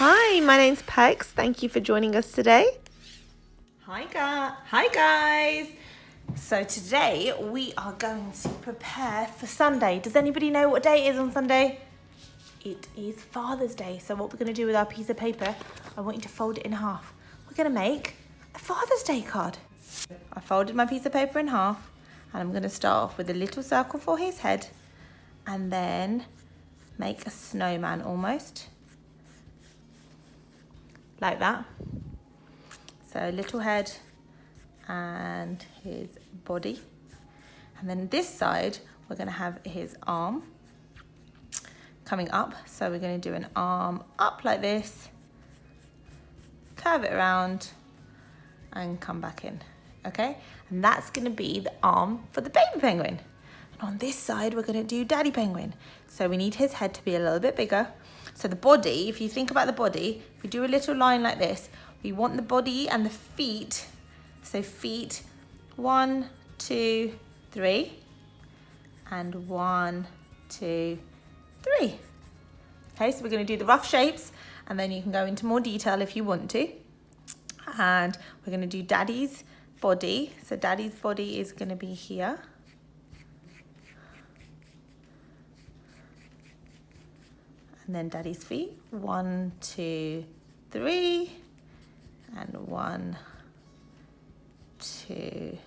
Hi, my name's Pex. Thank you for joining us today. Hi guys. So today we are going to prepare for Sunday. Does anybody know what day it is on Sunday? It is Father's Day. So what we're going to do with our piece of paper, I want you to fold it in half. We're going to make a Father's Day card. I folded my piece of paper in half and I'm going to start off with a little circle for his head and then make a snowman almost. Like that. So little head and his body. And then this side, we're going to have his arm coming up. So we're going to do an arm up like this, curve it around and come back in. Okay? And that's going to be the arm for the baby penguin. And on this side, we're going to do daddy penguin. So we need his head to be a little bit bigger. So the body, if you think about the body, if we do a little line like this, we want the body and the feet. So feet, 1, 2, 3, and 1, 2, 3. Okay, so we're going to do the rough shapes, and then you can go into more detail if you want to. And we're going to do daddy's body. So daddy's body is going to be here. And then daddy's feet, 1, 2, 3, and 1, 2,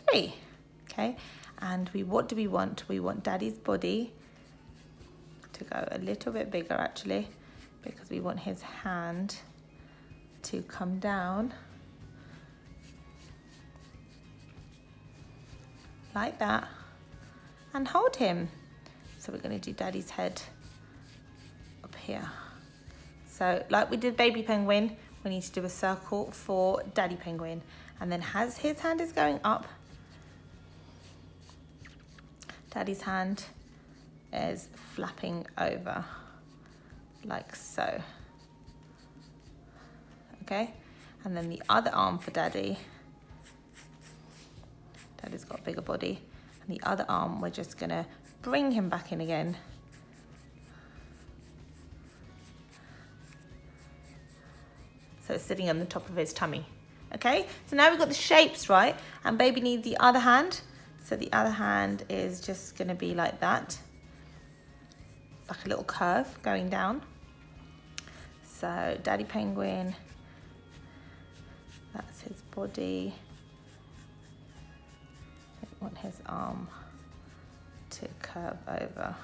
3. Okay, and what do we want? We want daddy's body to go a little bit bigger actually, because we want his hand to come down like that and hold him. So we're going to do daddy's head up here. So like we did baby penguin, we need to do a circle for daddy penguin. And then as his hand is going up, daddy's hand is flapping over like so. Okay? And then the other arm for daddy's got a bigger body. And the other arm, we're just going to bring him back in again. So it's sitting on the top of his tummy. Okay, so now we've got the shapes right, and baby needs the other hand. So the other hand is just going to be like that, like a little curve going down. So daddy penguin, that's his body. I want his arm to curve over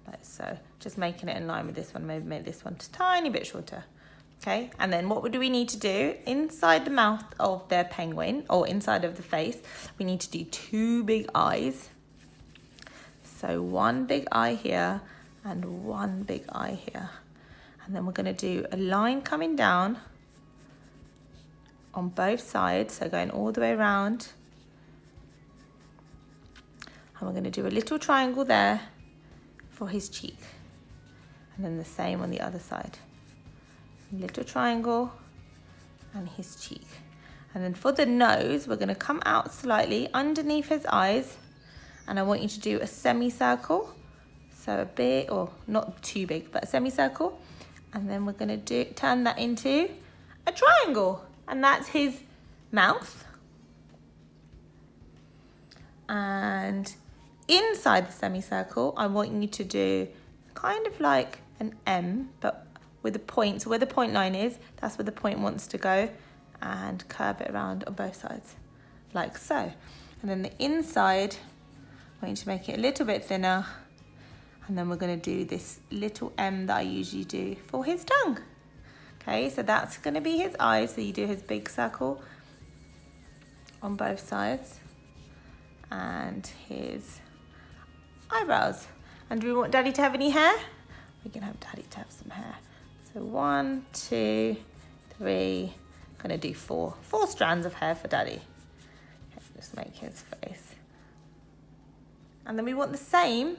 like so, just making it in line with this one. Maybe make this one a tiny bit shorter. Okay, and then what do we need to do inside the mouth of their penguin, or inside of the face? We need to do 2 big eyes. So 1 big eye here and 1 big eye here, and then we're going to do a line coming down on both sides, so going all the way around. And we're going to do a little triangle there for his cheek. And then the same on the other side. Little triangle and his cheek. And then for the nose, we're going to come out slightly underneath his eyes. And I want you to do a semicircle. So a bit, or not too big, but a semicircle. And then we're going to turn that into a triangle. And that's his mouth. And inside the semicircle, I want you to do kind of like an M, but with a point. So where the point line is, that's where the point wants to go, and curve it around on both sides, like so. And then the inside, I want you to make it a little bit thinner, and then we're going to do this little M that I usually do for his tongue. Okay, so that's going to be his eyes. So you do his big circle on both sides, and his eyebrows. And do we want daddy to have any hair? We can have daddy to have some hair. So 1, 2, 3, I'm gonna do 4 strands of hair for daddy. Okay, just make his face. And then we want the same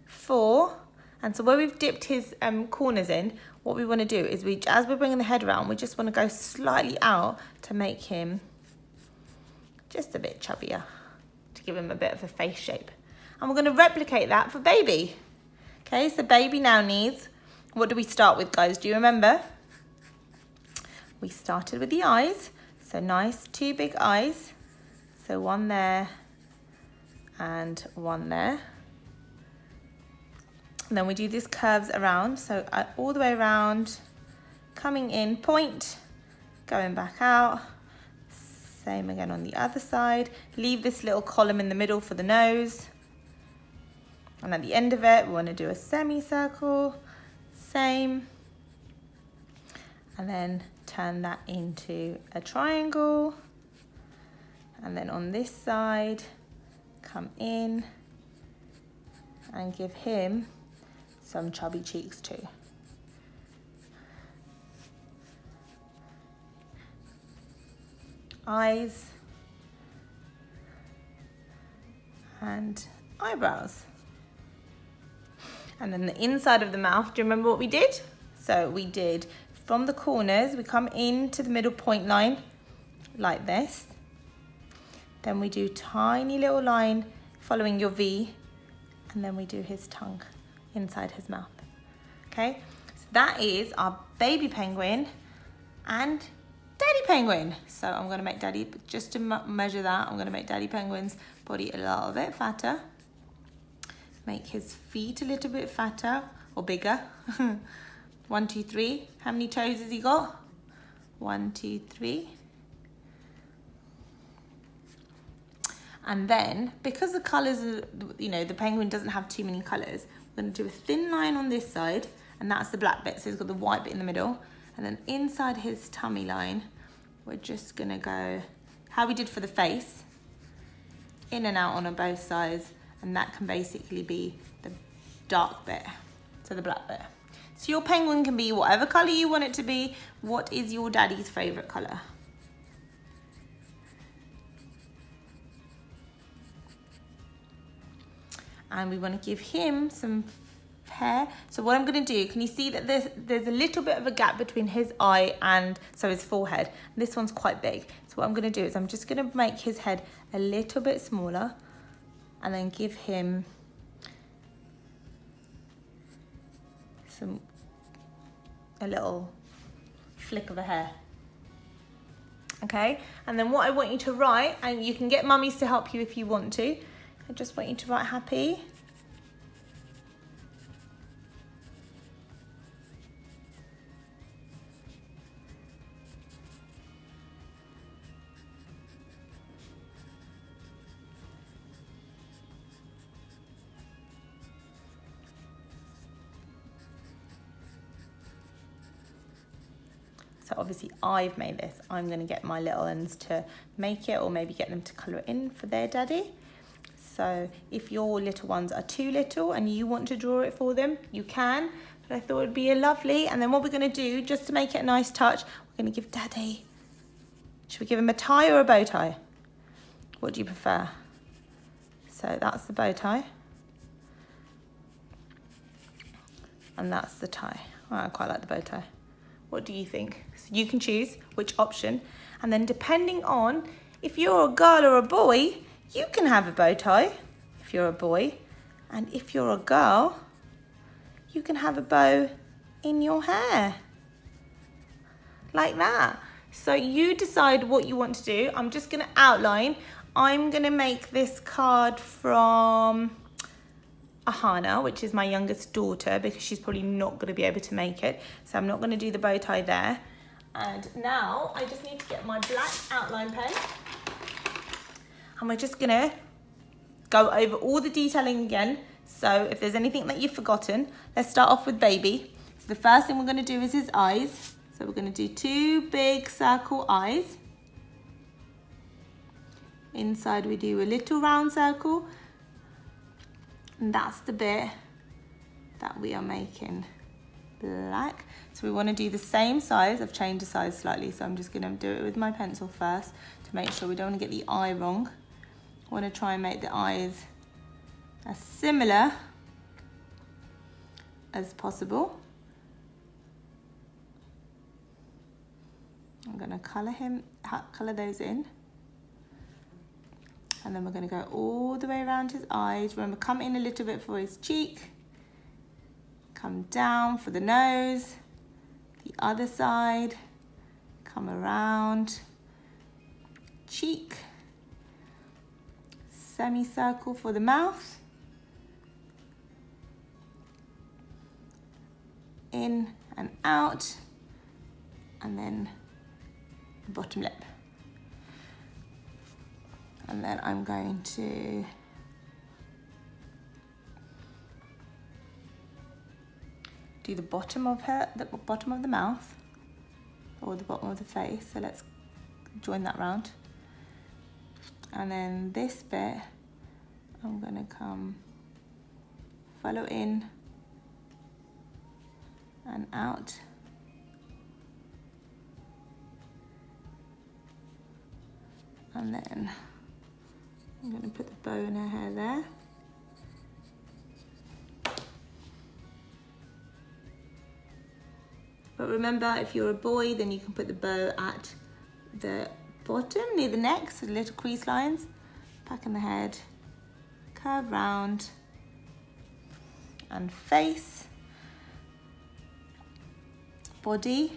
for, and so where we've dipped his corners in, what we want to do is as we're bringing the head around, we just want to go slightly out to make him just a bit chubbier, to give him a bit of a face shape. And we're going to replicate that for baby. Okay, so baby now needs, what do we start with, guys? Do you remember? We started with the eyes. So nice 2 big eyes. So one there and one there. And then we do these curves around. So all the way around, coming in, point, going back out. Same again on the other side. Leave this little column in the middle for the nose. And at the end of it, we want to do a semicircle. Same. And then turn that into a triangle. And then on this side, come in and give him some chubby cheeks too. Eyes and eyebrows. And then the inside of the mouth, do you remember what we did? So we did from the corners, we come into the middle point line like this. Then we do tiny little line following your V, and then we do his tongue inside his mouth. Okay, so that is our baby penguin and daddy penguin. So I'm going to make daddy, just to measure that, I'm going to make daddy penguin's body a little bit fatter. Make his feet a little bit fatter or bigger. 1, 2, 3. How many toes has he got? 1, 2, 3. And then, because the colours, the penguin doesn't have too many colours, we're going to do a thin line on this side, and that's the black bit, so he's got the white bit in the middle. And then inside his tummy line, we're just going to go, how we did for the face, in and out on both sides, and that can basically be the dark bit, so the black bit. So your penguin can be whatever colour you want it to be. What is your daddy's favourite colour? And we want to give him some hair. So what I'm going to do, can you see that there's a little bit of a gap between his eye and his forehead? This one's quite big. So what I'm going to do is I'm just going to make his head a little bit smaller and then give him a little flick of a hair. Okay, and then what I want you to write, and you can get mummies to help you if you want to, I just want you to write happy. So obviously I've made this. I'm going to get my little ones to make it, or maybe get them to colour it in for their daddy. So if your little ones are too little and you want to draw it for them, you can. But I thought it'd be a lovely. And then what we're going to do, just to make it a nice touch, we're going to give daddy, should we give him a tie or a bow tie? What do you prefer? So that's the bow tie. And that's the tie. Oh, I quite like the bow tie. What do you think? So you can choose which option. And then depending on if you're a girl or a boy, you can have a bow tie if you're a boy. And if you're a girl, you can have a bow in your hair. Like that. So you decide what you want to do. I'm just going to outline. I'm going to make this card from Ahana, which is my youngest daughter, because she's probably not going to be able to make it. So I'm not going to do the bow tie there. And now I just need to get my black outline pen. And we're just going to go over all the detailing again. So if there's anything that you've forgotten, let's start off with baby. So the first thing we're going to do is his eyes. So we're going to do 2 big circle eyes. Inside we do a little round circle. And that's the bit that we are making black. So we want to do the same size. I've changed the size slightly, so I'm just going to do it with my pencil first to make sure we don't want to get the eye wrong. I want to try and make the eyes as similar as possible. I'm going to colour those in. And then we're going to go all the way around his eyes. Remember, come in a little bit for his cheek. come down for the nose, the other side, come around, cheek, semicircle for the mouth, in and out, and then the bottom lip. And then I'm going to do the bottom of the mouth, or the bottom of the face. So let's join that round. And then this bit, I'm gonna come follow in and out. And then I'm gonna put the bow in her hair there. But remember, if you're a boy, then you can put the bow at the bottom near the neck, so the little crease lines. Back in the head, curve round, and face, body,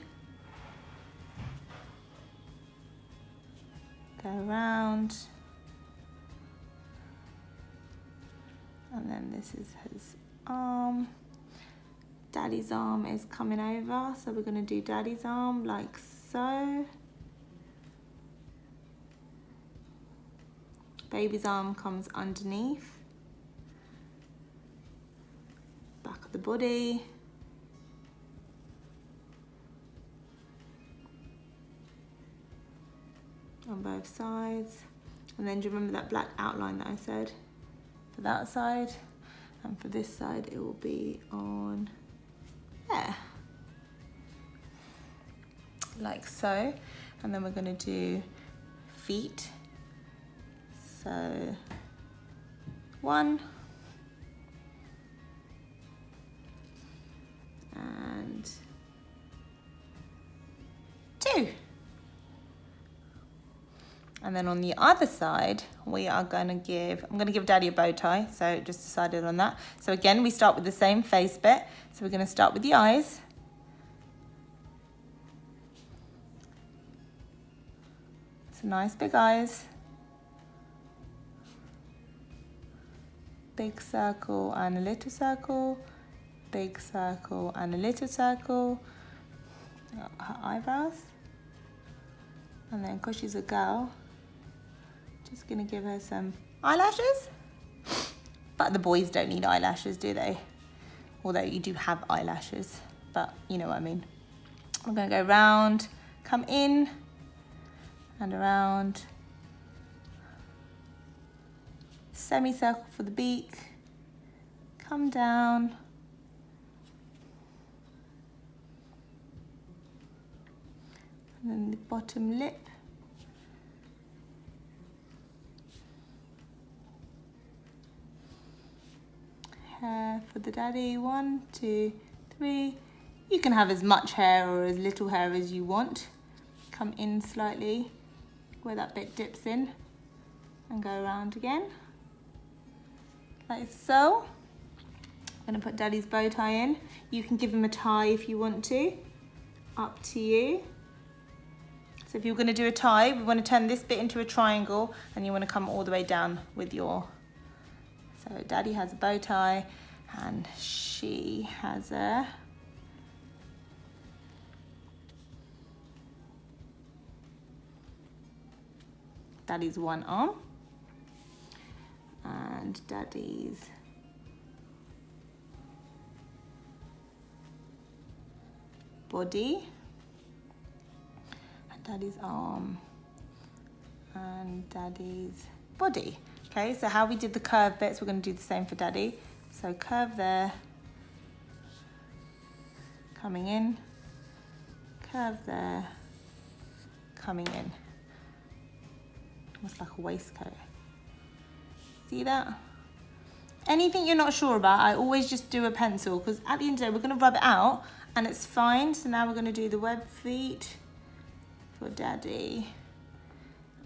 go round, and then this is his arm. Daddy's arm is coming over, so we're going to do Daddy's arm like so. Baby's arm comes underneath, back of the body, on both sides. And then do you remember that black outline that I said for that side? And for this side it will be on there, like so. And then we're going to do feet. So 1 and 2. And then on the other side, we are going to give, I'm going to give Daddy a bow tie, so just decided on that. So again, we start with the same face bit. So we're going to start with the eyes. So nice big eyes. Big circle and a little circle. Big circle and a little circle. Her eyebrows. And then because she's a girl, just gonna give her some eyelashes. But the boys don't need eyelashes, do they? Although you do have eyelashes, but you know what I mean. I'm gonna go round, come in and around. Semicircle for the beak, come down. And then the bottom lip. Hair for the daddy, 1, 2, 3. You can have as much hair or as little hair as you want. Come in slightly where that bit dips in and go around again, like so. I'm gonna put daddy's bow tie in. You can give him a tie if you want to, up to you. So if you're going to do a tie, we want to turn this bit into a triangle and you want to come all the way down with your... So Daddy has a bow tie and she has a... Daddy's one arm and Daddy's body. Daddy's arm and Daddy's body. Okay, so how we did the curve bits, we're going to do the same for Daddy. So curve there, coming in, curve there, coming in. Almost like a waistcoat. See that? Anything you're not sure about, I always just do a pencil, because at the end of the day, we're going to rub it out and it's fine. So now we're going to do the web feet for Daddy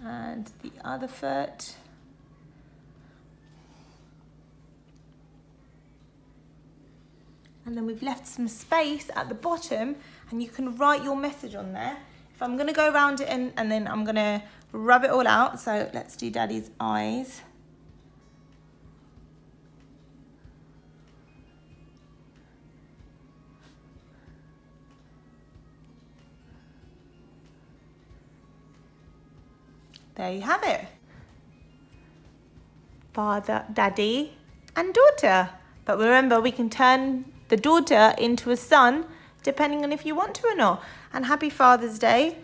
and the other foot. And then we've left some space at the bottom and you can write your message on there. If I'm gonna go around it and then I'm gonna rub it all out. So let's do Daddy's eyes. There you have it. Father, Daddy, and daughter. But remember, we can turn the daughter into a son depending on if you want to or not. And happy Father's Day.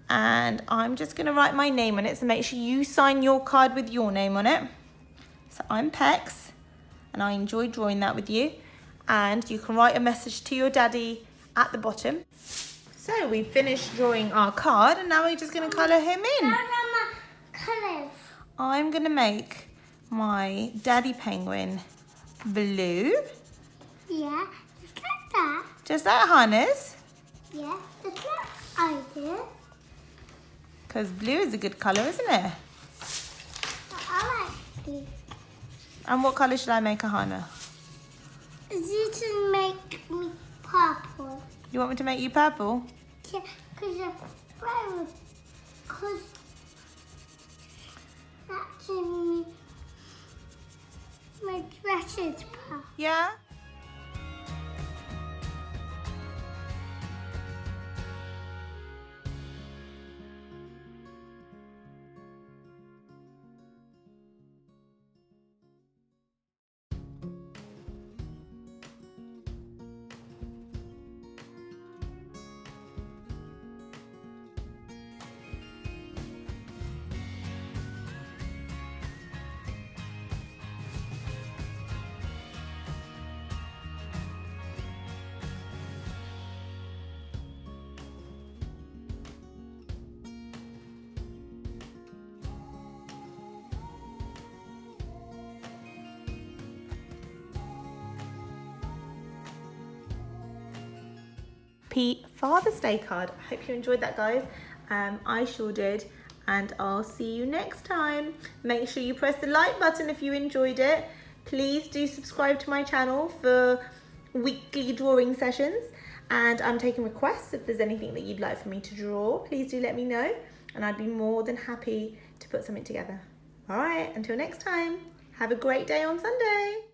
And I'm just going to write my name on it, so make sure you sign your card with your name on it. So I'm Pex, and I enjoyed drawing that with you. And you can write a message to your daddy at the bottom. So we finished drawing our card, and now we're just going to colour him in. Colours. I'm going to make my daddy penguin blue. Yeah, just like that. Just like Hannah's. Yeah, just like I do. Because blue is a good colour, isn't it? I like blue. And what colour should I make a Hannah? You to make me purple. You want me to make you purple? Yeah, because you're brown. Because actually my dress is purple. Yeah? Pete Father's Day card. I hope you enjoyed that, guys. I sure did, and I'll see you next time. Make sure you press the like button if you enjoyed it. Please do subscribe to my channel for weekly drawing sessions, and I'm taking requests. If there's anything that you'd like for me to draw, please do let me know, and I'd be more than happy to put something together. All right, until next time, have a great day on Sunday.